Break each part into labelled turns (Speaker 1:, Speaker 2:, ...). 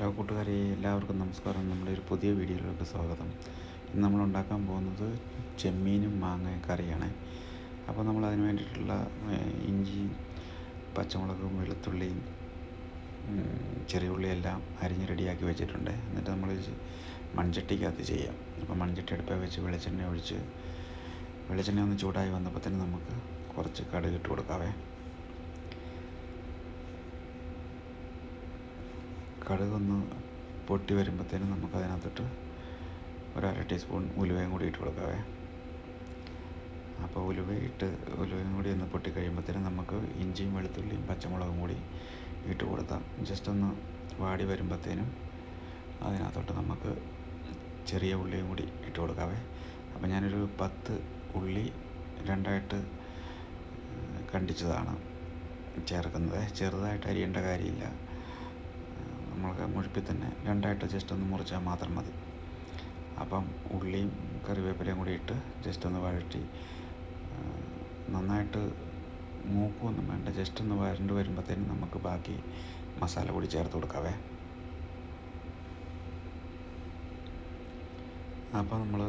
Speaker 1: Hello കൂട്ടുകാരെ, എല്ലാവർക്കും നമസ്കാരം. നമ്മുടെ ഒരു പുതിയ വീഡിയോയിലേക്ക് സ്വാഗതം. ഇന്ന് നമ്മൾ ഉണ്ടാക്കാൻ പോകുന്നത് ചെമ്മീനും മാങ്ങ കറിയാണ്. അപ്പോൾ നമ്മൾ അതിന് വേണ്ടിയിട്ടുള്ള ഇഞ്ചിയും പച്ചമുളകും വെളുത്തുള്ളിയും ചെറിയ ഉള്ളിയെല്ലാം അരിഞ്ഞ് റെഡിയാക്കി വെച്ചിട്ടുണ്ട്. എന്നിട്ട് നമ്മൾ മൺചട്ടിക്കകത്ത് ചെയ്യാം. അപ്പോൾ മൺചട്ടി അടുപ്പിൽ വെച്ച് വെളിച്ചെണ്ണ ഒന്ന് ചൂടായി വന്നപ്പോൾ തന്നെ നമുക്ക് കുറച്ച് കടുക് ഇട്ട് കൊടുക്കാവേ. കടുകൊന്ന് പൊട്ടി വരുമ്പോഴത്തേനും നമുക്കതിനകത്തോട്ട് ഒരു 1/2 ടീസ്പൂൺ ഉലുവയും കൂടി ഇട്ട് കൊടുക്കാവേ. അപ്പോൾ ഉലുവയും കൂടി ഒന്ന് പൊട്ടി കഴിയുമ്പോഴത്തേനും നമുക്ക് ഇഞ്ചിയും വെളുത്തുള്ളിയും പച്ചമുളകും കൂടി ഇട്ട് കൊടുക്കാം. ജസ്റ്റ് ഒന്ന് വാടി വരുമ്പോഴത്തേനും അതിനകത്തോട്ട് നമുക്ക് ചെറിയ ഉള്ളിയും കൂടി ഇട്ട് കൊടുക്കാവേ. അപ്പോൾ ഞാനൊരു 10 ഉള്ളി രണ്ടായിട്ട് കണ്ടിച്ചതാണ് ചേർക്കുന്നത്. ചെറുതായിട്ട് അരിയേണ്ട കാര്യമില്ല. നമ്മൾക്ക് മുഴുപ്പിൽ തന്നെ രണ്ടായിട്ട് ജസ്റ്റ് ഒന്ന് മുറിച്ചാൽ മാത്രം മതി. അപ്പം ഉള്ളിയും കറിവേപ്പിലയും കൂടി ഇട്ട് ജസ്റ്റ് ഒന്ന് വഴറ്റി, നന്നായിട്ട് മൂക്കൊന്നും വേണ്ട, ജസ്റ്റ് ഒന്ന് വരണ്ട് വരുമ്പോഴത്തേനും നമുക്ക് ബാക്കി മസാല കൂടി ചേർത്ത് കൊടുക്കാവേ. അപ്പോൾ നമ്മൾ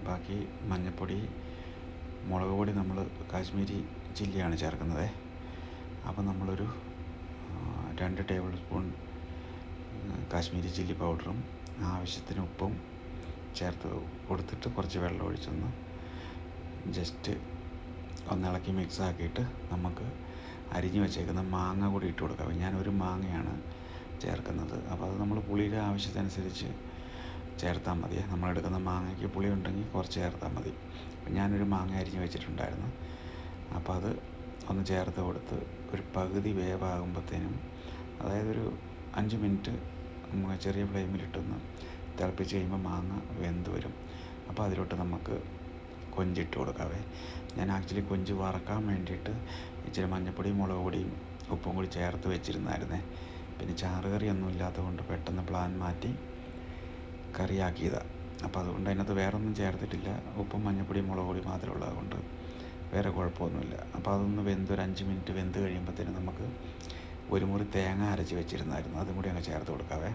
Speaker 1: ബാക്കി മഞ്ഞൾപ്പൊടി, മുളക് പൊടി നമ്മൾ കാശ്മീരി ചില്ലിയാണ് ചേർക്കുന്നത്. അപ്പോൾ നമ്മളൊരു 2 ടേബിൾ സ്പൂൺ കാശ്മീരി ചില്ലി പൗഡറും ആവശ്യത്തിന് ഉപ്പും ചേർത്ത് കൊടുത്തിട്ട് കുറച്ച് വെള്ളം ഒഴിച്ചൊന്ന് ജസ്റ്റ് ഒന്നിളക്കി മിക്സ് ആക്കിയിട്ട് നമുക്ക് അരിഞ്ഞ് വെച്ചേക്കുന്ന മാങ്ങ കൂടി ഇട്ട് കൊടുക്കാം. ഞാനൊരു മാങ്ങയാണ് ചേർക്കുന്നത്. അപ്പോൾ അത് നമ്മൾ പുളിയുടെ ആവശ്യത്തിനനുസരിച്ച് ചേർത്താൽ മതി. നമ്മളെടുക്കുന്ന മാങ്ങയ്ക്ക് പുളി ഉണ്ടെങ്കിൽ കുറച്ച് ചേർത്താൽ മതി. ഞാനൊരു മാങ്ങ അരിഞ്ഞ് വെച്ചിട്ടുണ്ടായിരുന്നു. അപ്പോൾ അത് ഒന്ന് ചേർത്ത് കൊടുത്ത് ഒരു പകുതി വേവാകുമ്പോഴത്തേനും, അതായത് ഒരു 5 മിനിറ്റ് ചെറിയ ഫ്ലെയിമിലിട്ടൊന്ന് തിളപ്പിച്ച് കഴിയുമ്പോൾ മാങ്ങ വെന്ത് വരും. അപ്പോൾ അതിലോട്ട് നമുക്ക് കൊഞ്ചിട്ട് കൊടുക്കാവേ. ഞാൻ ആക്ച്വലി കൊഞ്ച് വറക്കാൻ വേണ്ടിയിട്ട് ഇച്ചിരി മഞ്ഞൾപ്പൊടിയും മുളക് പൊടിയും ഉപ്പും കൂടി ചേർത്ത് വെച്ചിരുന്നായിരുന്നേ. പിന്നെ ചാറുകറിയൊന്നും ഇല്ലാത്തതുകൊണ്ട് പെട്ടെന്ന് പ്ലാൻ മാറ്റി കറിയാക്കിയതാണ്. അപ്പോൾ അതുകൊണ്ട് അതിനകത്ത് വേറെ ഒന്നും ചേർത്തിട്ടില്ല. ഉപ്പും മഞ്ഞൾപ്പൊടിയും മുളക് പൊടി മാത്രമേ ഉള്ളത് കൊണ്ട് വേറെ കുഴപ്പമൊന്നുമില്ല. അപ്പോൾ അതൊന്ന് ഒരു 5 മിനിറ്റ് വെന്ത് കഴിയുമ്പോഴത്തേനും നമുക്ക് ഒരു മുറി തേങ്ങ അരച്ച് വെച്ചിരുന്നായിരുന്നു, അതും കൂടി അങ്ങ് ചേർത്ത് കൊടുക്കാവേ.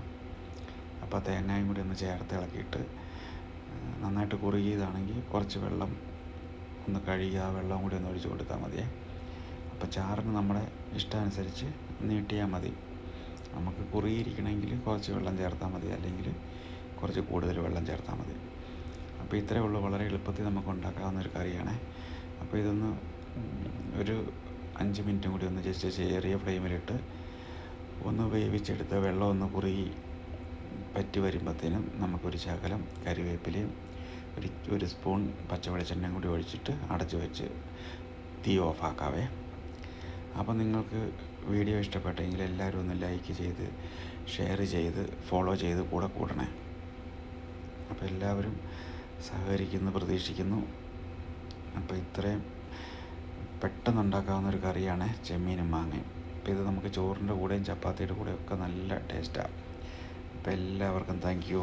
Speaker 1: അപ്പോൾ തേങ്ങയും കൂടി ഒന്ന് ചേർത്ത് ഇളക്കിയിട്ട് നന്നായിട്ട് കുറുകിയതാണെങ്കിൽ കുറച്ച് വെള്ളം ഒന്ന് കഴുകി ആ വെള്ളം കൂടി ഒന്ന് ഒഴിച്ച് കൊടുത്താൽ മതിയേ. അപ്പോൾ ചാറിന് നമ്മുടെ ഇഷ്ടമനുസരിച്ച് നീട്ടിയാൽ മതി. നമുക്ക് കുറുകിയിരിക്കണമെങ്കിൽ കുറച്ച് വെള്ളം ചേർത്താൽ മതി, അല്ലെങ്കിൽ കുറച്ച് കൂടുതൽ വെള്ളം ചേർത്താൽ മതി. അപ്പോൾ ഇത്രയേ ഉള്ളൂ. വളരെ എളുപ്പത്തിൽ നമുക്ക് ഉണ്ടാക്കാവുന്ന ഒരു കറിയാണ്. അപ്പോൾ ഇതൊന്ന് ഒരു 5 മിനിറ്റും കൂടി ഒന്ന് ജസ്റ്റ് ചെറിയ ഫ്ലെയിമിലിട്ട് ഒന്ന് വേവിച്ചെടുത്ത് വെള്ളം ഒന്ന് കുറുകി പറ്റി വരുമ്പോഴത്തേനും നമുക്കൊരു ശകലം കറിവേപ്പിലയും ഒരു സ്പൂൺ പച്ചവെളിച്ചെണ്ണയും കൂടി ഒഴിച്ചിട്ട് അടച്ച് വെച്ച് തീ ഓഫാക്കാവേ. അപ്പോൾ നിങ്ങൾക്ക് വീഡിയോ ഇഷ്ടപ്പെട്ടെങ്കിൽ എല്ലാവരും ഒന്ന് ലൈക്ക് ചെയ്ത് ഷെയർ ചെയ്ത് ഫോളോ ചെയ്ത് കൂടെ കൂടണേ. അപ്പോൾ എല്ലാവരും സഹകരിക്കുന്നു പ്രതീക്ഷിക്കുന്നു. അപ്പോൾ ഇത്രയും പെട്ടെന്ന് ഉണ്ടാക്കാവുന്ന ഒരു കറിയാണ് ചെമ്മീനും മാങ്ങയും. അപ്പോൾ ഇത് നമുക്ക് ചോറിൻ്റെ കൂടെയും ചപ്പാത്തിയുടെ കൂടെയും ഒക്കെ നല്ല ടേസ്റ്റാണ്. അപ്പോൾ എല്ലാവർക്കും താങ്ക് യു.